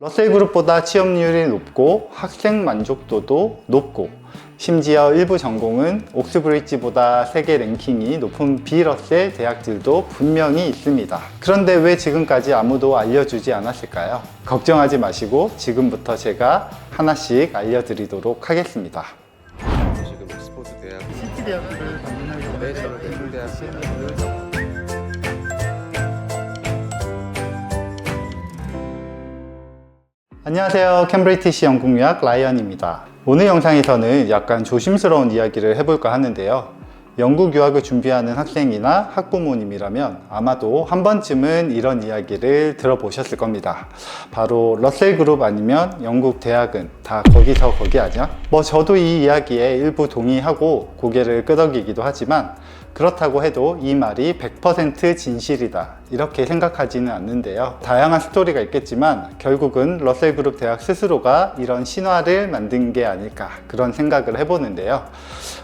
러셀 그룹보다 취업률이 높고 학생 만족도도 높고 심지어 일부 전공은 옥스브리지보다 세계 랭킹이 높은 비러셀 대학들도 분명히 있습니다. 그런데 왜 지금까지 아무도 알려주지 않았을까요? 걱정하지 마시고 지금부터 제가 하나씩 알려드리도록 하겠습니다. 지금 옥스퍼드 대학 시티 대학을 방문하려고 대학 안녕하세요. 캠브리티시 영국유학 라이언입니다. 오늘 영상에서는 약간 조심스러운 이야기를 해볼까 하는데요. 영국 유학을 준비하는 학생이나 학부모님이라면 아마도 한 번쯤은 이런 이야기를 들어보셨을 겁니다. 바로 러셀 그룹 아니면 영국 대학은 다 거기서 거기 아니야? 저도 이 이야기에 일부 동의하고 고개를 끄덕이기도 하지만 그렇다고 해도 이 말이 100% 진실이다 이렇게 생각하지는 않는데요. 다양한 스토리가 있겠지만 결국은 러셀 그룹 대학 스스로가 이런 신화를 만든 게 아닐까 그런 생각을 해보는데요.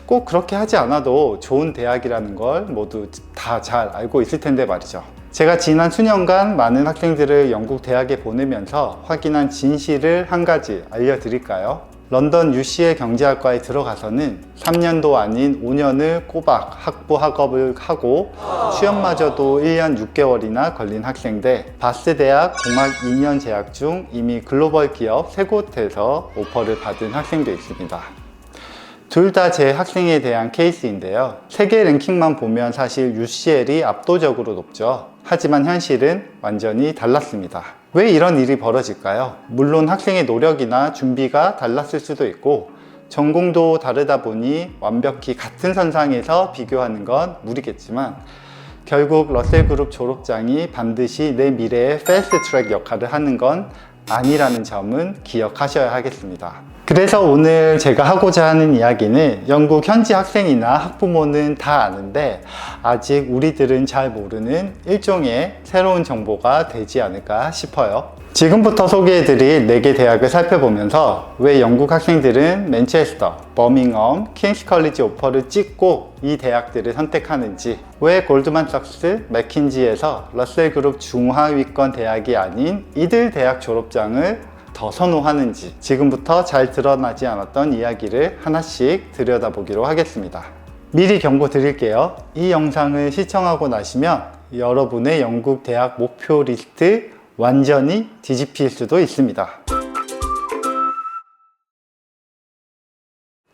꼭 그렇게 하지 않아도 좋은 대학이라는 걸 모두 다 잘 알고 있을 텐데 말이죠. 제가 지난 수년간 많은 학생들을 영국 대학에 보내면서 확인한 진실을 한 가지 알려드릴까요? 런던 UCL 경제학과에 들어가서는 3년도 아닌 5년을 꼬박 학부 학업을 하고 취업마저도 1년 6개월이나 걸린 학생들, 바스 대학 공학 2년 재학 중 이미 글로벌 기업 3곳에서 오퍼를 받은 학생도 있습니다. 둘 다 제 학생에 대한 케이스인데요. 세계 랭킹만 보면 사실 UCL이 압도적으로 높죠. 하지만 현실은 완전히 달랐습니다. 왜 이런 일이 벌어질까요? 물론 학생의 노력이나 준비가 달랐을 수도 있고 전공도 다르다 보니 완벽히 같은 선상에서 비교하는 건 무리겠지만 결국 러셀 그룹 졸업장이 반드시 내 미래의 패스트 트랙 역할을 하는 건 아니라는 점은 기억하셔야 하겠습니다. 그래서 오늘 제가 하고자 하는 이야기는 영국 현지 학생이나 학부모는 다 아는데 아직 우리들은 잘 모르는 일종의 새로운 정보가 되지 않을까 싶어요. 지금부터 소개해드릴 4개 대학을 살펴보면서 왜 영국 학생들은 맨체스터, 버밍엄, 킹스 컬리지 오퍼를 찍고 이 대학들을 선택하는지, 왜 골드만삭스, 맥킨지에서 러셀 그룹 중하위권 대학이 아닌 이들 대학 졸업장을 더 선호하는지 지금부터 잘 드러나지 않았던 이야기를 하나씩 들여다보기로 하겠습니다. 미리 경고 드릴게요. 이 영상을 시청하고 나시면 여러분의 영국 대학 목표 리스트 완전히 뒤집힐 수도 있습니다.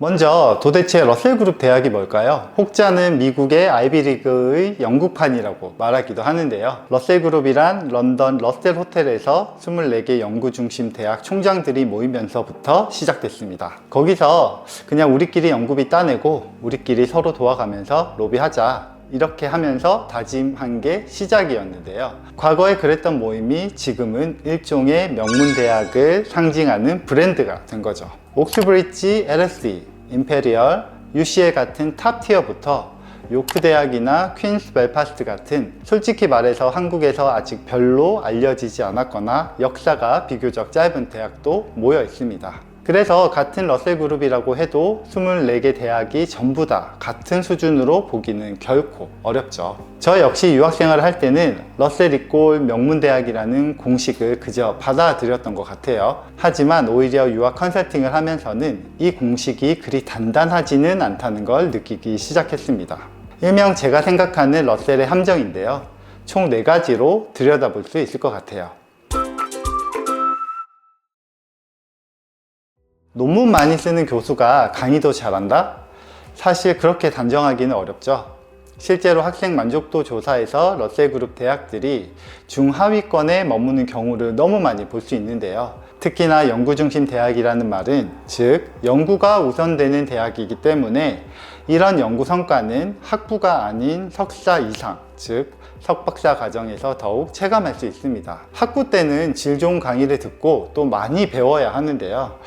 먼저 도대체 러셀 그룹 대학이 뭘까요? 혹자는 미국의 아이비리그의 영국판이라고 말하기도 하는데요. 러셀 그룹이란 런던 러셀 호텔에서 24개 연구 중심 대학 총장들이 모이면서부터 시작됐습니다. 거기서 그냥 우리끼리 연구비 따내고 우리끼리 서로 도와가면서 로비하자 이렇게 하면서 다짐한 게 시작이었는데요. 과거에 그랬던 모임이 지금은 일종의 명문대학을 상징하는 브랜드가 된 거죠. 옥스브리지, LSE, 임페리얼, UCL 같은 탑티어부터 요크 대학이나 퀸스 벨파스트 같은 솔직히 말해서 한국에서 아직 별로 알려지지 않았거나 역사가 비교적 짧은 대학도 모여 있습니다. 그래서 같은 러셀 그룹이라고 해도 24개 대학이 전부 다 같은 수준으로 보기는 결코 어렵죠. 저 역시 유학생활을 할 때는 러셀 이꼴 명문대학이라는 공식을 그저 받아들였던 것 같아요. 하지만 오히려 유학 컨설팅을 하면서는 이 공식이 그리 단단하지는 않다는 걸 느끼기 시작했습니다. 일명 제가 생각하는 러셀의 함정인데요. 총 4가지로 들여다볼 수 있을 것 같아요. 논문 많이 쓰는 교수가 강의도 잘한다? 사실 그렇게 단정하기는 어렵죠. 실제로 학생 만족도 조사에서 러셀 그룹 대학들이 중하위권에 머무는 경우를 너무 많이 볼 수 있는데요. 특히나 연구 중심 대학이라는 말은 즉 연구가 우선되는 대학이기 때문에 이런 연구 성과는 학부가 아닌 석사 이상, 즉 석박사 과정에서 더욱 체감할 수 있습니다. 학부 때는 질 좋은 강의를 듣고 또 많이 배워야 하는데요.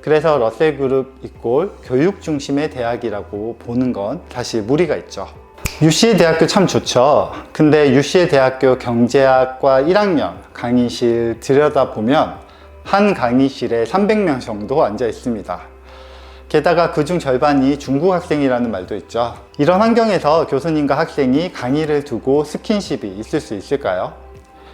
그래서 러셀 그룹 이꼴 교육 중심의 대학이라고 보는 건 사실 무리가 있죠. UCL 대학교 참 좋죠. 근데 UCL 대학교 경제학과 1학년 강의실 들여다보면 한 강의실에 300명 정도 앉아 있습니다. 게다가 그중 절반이 중국 학생이라는 말도 있죠. 이런 환경에서 교수님과 학생이 강의를 두고 스킨십이 있을 수 있을까요?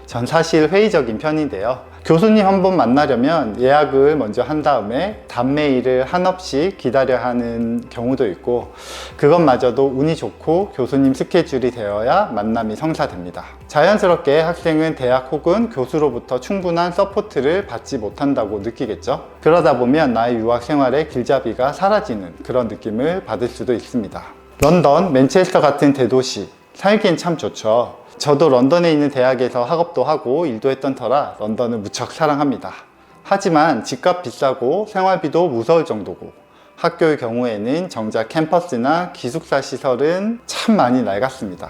전 사실 회의적인 편인데요. 교수님 한번 만나려면 예약을 먼저 한 다음에 답메일을 한없이 기다려야 하는 경우도 있고, 그것마저도 운이 좋고 교수님 스케줄이 되어야 만남이 성사됩니다. 자연스럽게 학생은 대학 혹은 교수로부터 충분한 서포트를 받지 못한다고 느끼겠죠. 그러다 보면 나의 유학 생활의 길잡이가 사라지는 그런 느낌을 받을 수도 있습니다. 런던, 맨체스터 같은 대도시, 살기엔 참 좋죠. 저도 런던에 있는 대학에서 학업도 하고 일도 했던 터라 런던을 무척 사랑합니다. 하지만 집값 비싸고 생활비도 무서울 정도고, 학교의 경우에는 정작 캠퍼스나 기숙사 시설은 참 많이 낡았습니다.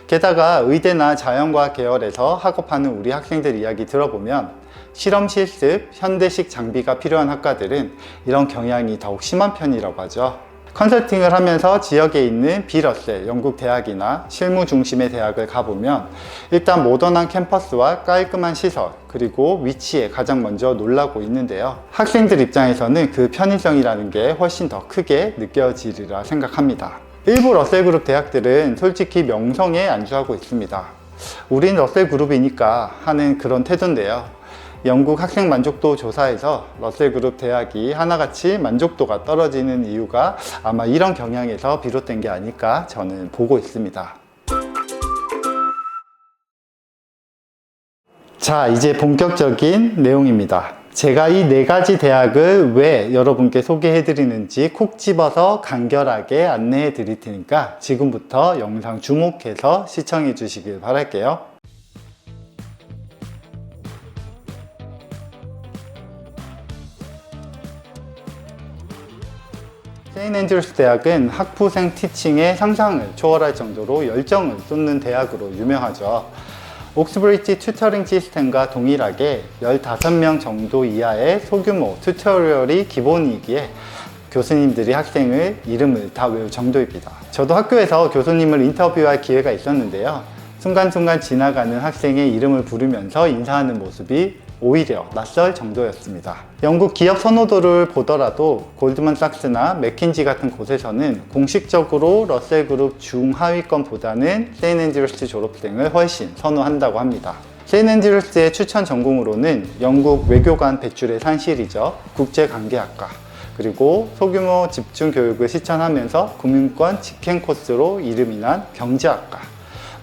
게다가 의대나 자연과학 계열에서 학업하는 우리 학생들 이야기 들어보면 실험 실습, 현대식 장비가 필요한 학과들은 이런 경향이 더욱 심한 편이라고 하죠. 컨설팅을 하면서 지역에 있는 비러셀 영국 대학이나 실무 중심의 대학을 가보면 일단 모던한 캠퍼스와 깔끔한 시설, 그리고 위치에 가장 먼저 놀라고 있는데요. 학생들 입장에서는 그 편의성이라는 게 훨씬 더 크게 느껴지리라 생각합니다. 일부 러셀그룹 대학들은 솔직히 명성에 안주하고 있습니다. 우린 러셀그룹이니까 하는 그런 태도인데요. 영국 학생 만족도 조사에서 러셀그룹 대학이 하나같이 만족도가 떨어지는 이유가 아마 이런 경향에서 비롯된 게 아닐까 저는 보고 있습니다. 자, 이제 본격적인 내용입니다. 제가 이 4가지 대학을 왜 여러분께 소개해 드리는지 콕 집어서 간결하게 안내해 드릴 테니까 지금부터 영상 주목해서 시청해 주시길 바랄게요. 세인앤드루스 대학은 학부생 티칭의 상상을 초월할 정도로 열정을 쏟는 대학으로 유명하죠. 옥스브리지 튜터링 시스템과 동일하게 15명 정도 이하의 소규모 튜토리얼이 기본이기에 교수님들이 학생의 이름을 다 외울 정도입니다. 저도 학교에서 교수님을 인터뷰할 기회가 있었는데요. 순간순간 지나가는 학생의 이름을 부르면서 인사하는 모습이 오히려 낯설 정도였습니다. 영국 기업 선호도를 보더라도 골드만삭스나 맥킨지 같은 곳에서는 공식적으로 러셀그룹 중하위권보다는 세인앤드루스 졸업생을 훨씬 선호한다고 합니다. 세인앤드루스의 추천 전공으로는 영국 외교관 배출의 산실이죠. 국제관계학과, 그리고 소규모 집중 교육을 실천하면서 금융권 직행 코스로 이름이 난 경제학과,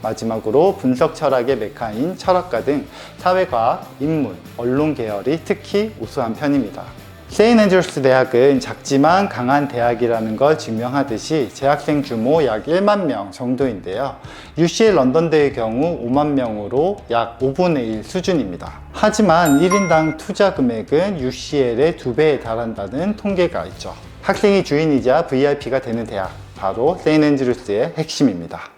마지막으로 분석 철학의 메카인 철학과 등 사회과학, 인문, 언론 계열이 특히 우수한 편입니다. 세인앤드루스 대학은 작지만 강한 대학이라는 걸 증명하듯이 재학생 규모 약 1만 명 정도인데요. UCL 런던대의 경우 5만 명으로 약 5분의 1 수준입니다. 하지만 1인당 투자 금액은 UCL의 2배에 달한다는 통계가 있죠. 학생이 주인이자 VIP가 되는 대학, 바로 세인앤드루스의 핵심입니다.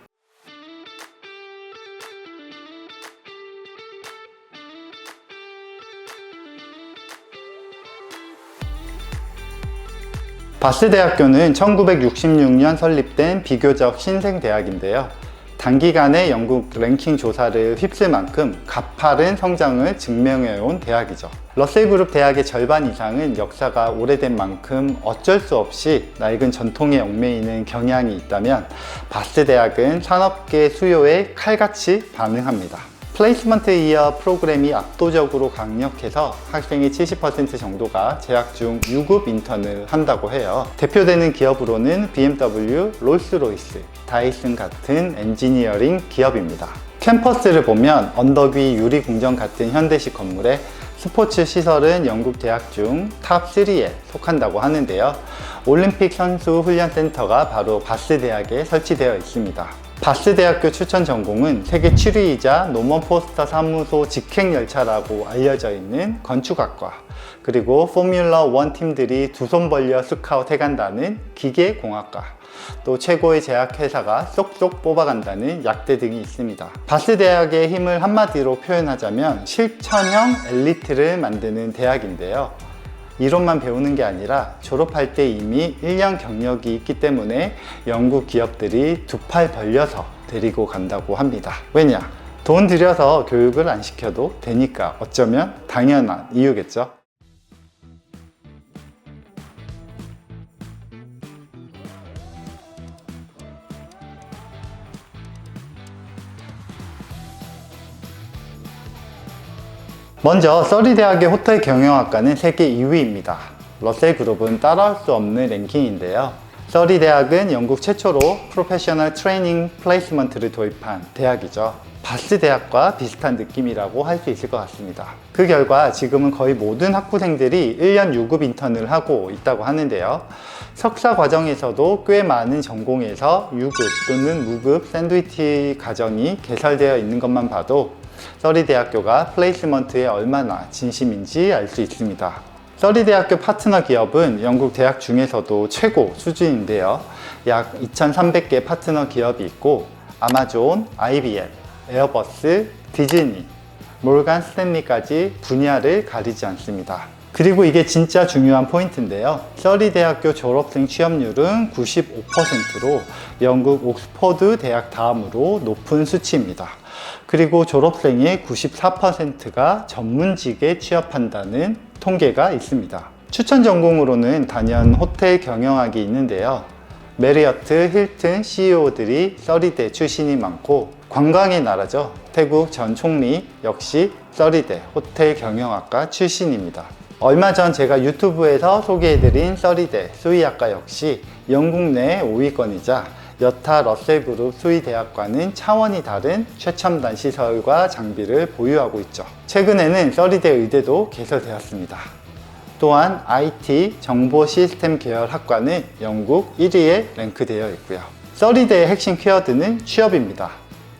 바스 대학교는 1966년 설립된 비교적 신생 대학인데요. 단기간에 영국 랭킹 조사를 휩쓸 만큼 가파른 성장을 증명해온 대학이죠. 러셀그룹 대학의 절반 이상은 역사가 오래된 만큼 어쩔 수 없이 낡은 전통에 얽매이는 경향이 있다면, 바스 대학은 산업계 수요에 칼같이 반응합니다. 플레이스먼트 이어 프로그램이 압도적으로 강력해서 학생의 70% 정도가 재학 중 유급 인턴을 한다고 해요. 대표되는 기업으로는 BMW, 롤스로이스, 다이슨 같은 엔지니어링 기업입니다. 캠퍼스를 보면 언덕 위 유리궁전 같은 현대식 건물에 스포츠 시설은 영국 대학 중 탑 3에 속한다고 하는데요. 올림픽 선수 훈련센터가 바로 바스 대학에 설치되어 있습니다. 바스 대학교 추천 전공은 세계 7위이자 노먼 포스터 사무소 직행열차라고 알려져 있는 건축학과, 그리고 포뮬러 1 팀들이 두 손 벌려 스카웃 해간다는 기계공학과, 또 최고의 제약회사가 쏙쏙 뽑아간다는 약대 등이 있습니다. 바스 대학의 힘을 한마디로 표현하자면 실천형 엘리트를 만드는 대학인데요. 이론만 배우는 게 아니라 졸업할 때 이미 1년 경력이 있기 때문에 영국 기업들이 두 팔 벌려서 데리고 간다고 합니다. 왜냐? 돈 들여서 교육을 안 시켜도 되니까 어쩌면 당연한 이유겠죠. 먼저 서리 대학의 호텔 경영학과는 세계 2위입니다. 러셀 그룹은 따라올 수 없는 랭킹인데요. 서리 대학은 영국 최초로 프로페셔널 트레이닝 플레이스먼트를 도입한 대학이죠. 바스 대학과 비슷한 느낌이라고 할 수 있을 것 같습니다. 그 결과 지금은 거의 모든 학부생들이 1년 6급 인턴을 하고 있다고 하는데요. 석사 과정에서도 꽤 많은 전공에서 유급 또는 무급 샌드위치 과정이 개설되어 있는 것만 봐도 서리 대학교가 플레이스먼트에 얼마나 진심인지 알 수 있습니다. 서리 대학교 파트너 기업은 영국 대학 중에서도 최고 수준인데요. 약 2,300개 파트너 기업이 있고 아마존, IBM, 에어버스, 디즈니, 몰간 스탠리까지 분야를 가리지 않습니다. 그리고 이게 진짜 중요한 포인트인데요. 서리 대학교 졸업생 취업률은 95%로 영국 옥스퍼드 대학 다음으로 높은 수치입니다. 그리고 졸업생의 94%가 전문직에 취업한다는 통계가 있습니다. 추천 전공으로는 단연 호텔 경영학이 있는데요. 메리어트, 힐튼 CEO들이 서리대 출신이 많고 관광의 나라죠. 태국 전 총리 역시 서리대 호텔 경영학과 출신입니다. 얼마 전 제가 유튜브에서 소개해드린 서리대 수의학과 역시 영국 내 5위권이자 여타 러셀그룹 수의대학과는 차원이 다른 최첨단 시설과 장비를 보유하고 있죠. 최근에는 서리대 의대도 개설되었습니다. 또한 IT 정보 시스템 계열 학과는 영국 1위에 랭크되어 있고요. 서리대의 핵심 키워드는 취업입니다.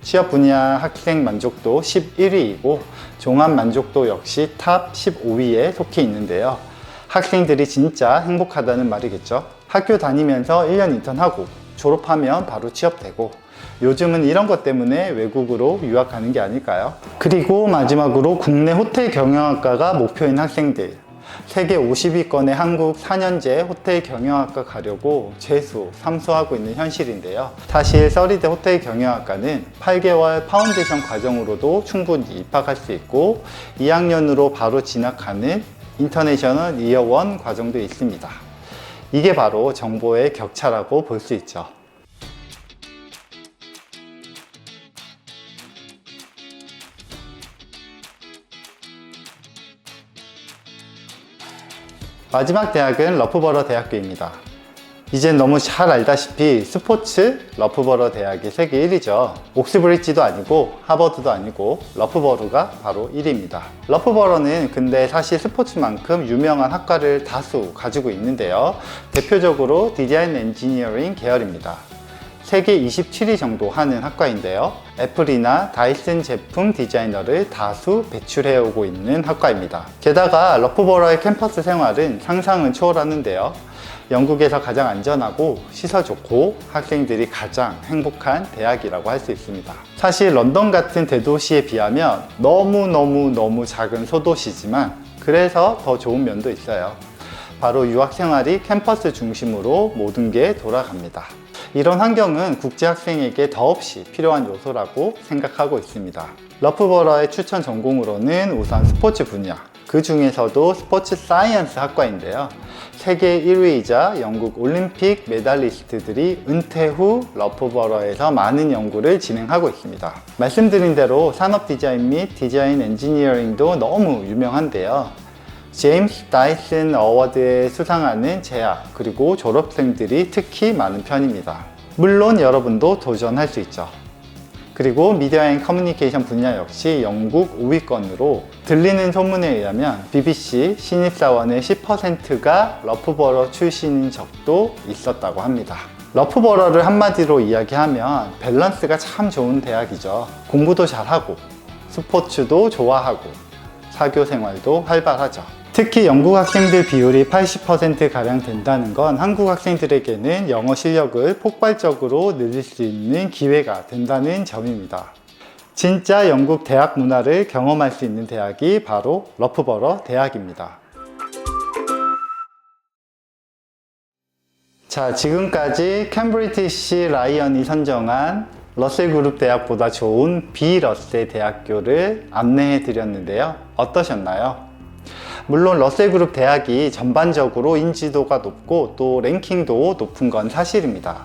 취업 분야 학생 만족도 11위이고 종합 만족도 역시 탑 15위에 속해 있는데요. 학생들이 진짜 행복하다는 말이겠죠. 학교 다니면서 1년 인턴하고 졸업하면 바로 취업되고 요즘은 이런 것 때문에 외국으로 유학하는 게 아닐까요? 그리고 마지막으로 국내 호텔 경영학과가 목표인 학생들, 세계 50위권의 한국 4년제 호텔 경영학과 가려고 재수, 삼수하고 있는 현실인데요. 사실 서리대 호텔 경영학과는 8개월 파운데이션 과정으로도 충분히 입학할 수 있고 2학년으로 바로 진학하는 인터내셔널 이어 1 과정도 있습니다. 이게 바로 정보의 격차라고 볼 수 있죠. 마지막 대학은 러프버러 대학교입니다. 이젠 너무 잘 알다시피 스포츠 러프버러 대학이 세계 1위죠. 옥스브리지도 아니고 하버드도 아니고 러프버러가 바로 1위입니다. 러프버러는 근데 사실 스포츠만큼 유명한 학과를 다수 가지고 있는데요. 대표적으로 디자인 엔지니어링 계열입니다. 세계 27위 정도 하는 학과인데요. 애플이나 다이슨 제품 디자이너를 다수 배출해 오고 있는 학과입니다. 게다가 러프버러의 캠퍼스 생활은 상상은 초월하는데요. 영국에서 가장 안전하고 시설 좋고 학생들이 가장 행복한 대학이라고 할 수 있습니다. 사실 런던 같은 대도시에 비하면 너무 작은 소도시지만 그래서 더 좋은 면도 있어요. 바로 유학 생활이 캠퍼스 중심으로 모든 게 돌아갑니다. 이런 환경은 국제 학생에게 더없이 필요한 요소라고 생각하고 있습니다. 러프버러의 추천 전공으로는 우선 스포츠 분야, 그 중에서도 스포츠 사이언스 학과인데요. 세계 1위이자 영국 올림픽 메달리스트들이 은퇴 후 러프버러에서 많은 연구를 진행하고 있습니다. 말씀드린 대로 산업 디자인 및 디자인 엔지니어링도 너무 유명한데요. 제임스 다이슨 어워드에 수상하는 재학 그리고 졸업생들이 특히 많은 편입니다. 물론 여러분도 도전할 수 있죠. 그리고 미디어 앤 커뮤니케이션 분야 역시 영국 5위권으로 들리는 소문에 의하면 BBC 신입사원의 10%가 러프버러 출신인 적도 있었다고 합니다. 러프버러를 한마디로 이야기하면 밸런스가 참 좋은 대학이죠. 공부도 잘하고 스포츠도 좋아하고 사교 생활도 활발하죠. 특히 영국 학생들 비율이 80%가량 된다는 건 한국 학생들에게는 영어 실력을 폭발적으로 늘릴 수 있는 기회가 된다는 점입니다. 진짜 영국 대학 문화를 경험할 수 있는 대학이 바로 러프버러 대학입니다. 자, 지금까지 캠브리티시 라이언이 선정한 러셀그룹 대학보다 좋은 비러셀 대학교를 안내해 드렸는데요. 어떠셨나요? 물론 러셀그룹 대학이 전반적으로 인지도가 높고 또 랭킹도 높은 건 사실입니다.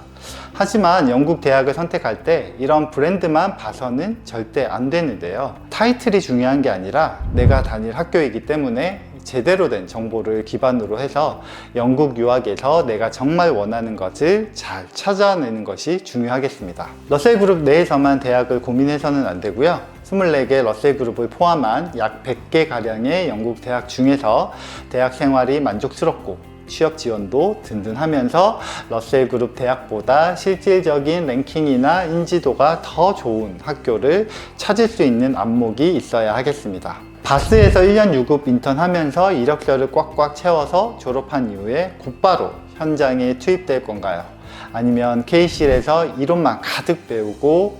하지만 영국 대학을 선택할 때 이런 브랜드만 봐서는 절대 안 되는데요. 타이틀이 중요한 게 아니라 내가 다닐 학교이기 때문에 제대로 된 정보를 기반으로 해서 영국 유학에서 내가 정말 원하는 것을 잘 찾아내는 것이 중요하겠습니다. 러셀 그룹 내에서만 대학을 고민해서는 안 되고요. 24개 러셀 그룹을 포함한 약 100개 가량의 영국 대학 중에서 대학 생활이 만족스럽고 취업 지원도 든든하면서 러셀 그룹 대학보다 실질적인 랭킹이나 인지도가 더 좋은 학교를 찾을 수 있는 안목이 있어야 하겠습니다. 바스에서 1년 유급 인턴하면서 이력서를 꽉꽉 채워서 졸업한 이후에 곧바로 현장에 투입될 건가요? 아니면 K실에서 이론만 가득 배우고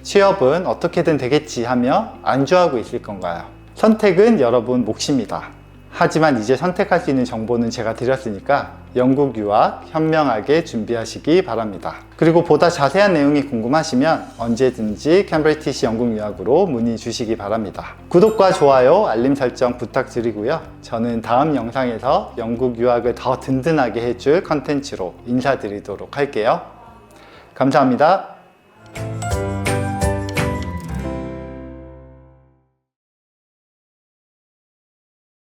취업은 어떻게든 되겠지 하며 안주하고 있을 건가요? 선택은 여러분 몫입니다. 하지만 이제 선택할 수 있는 정보는 제가 드렸으니까 영국 유학 현명하게 준비하시기 바랍니다. 그리고 보다 자세한 내용이 궁금하시면 언제든지 캠브리티시 영국 유학으로 문의 주시기 바랍니다. 구독과 좋아요, 알림 설정 부탁드리고요. 저는 다음 영상에서 영국 유학을 더 든든하게 해줄 컨텐츠로 인사드리도록 할게요. 감사합니다.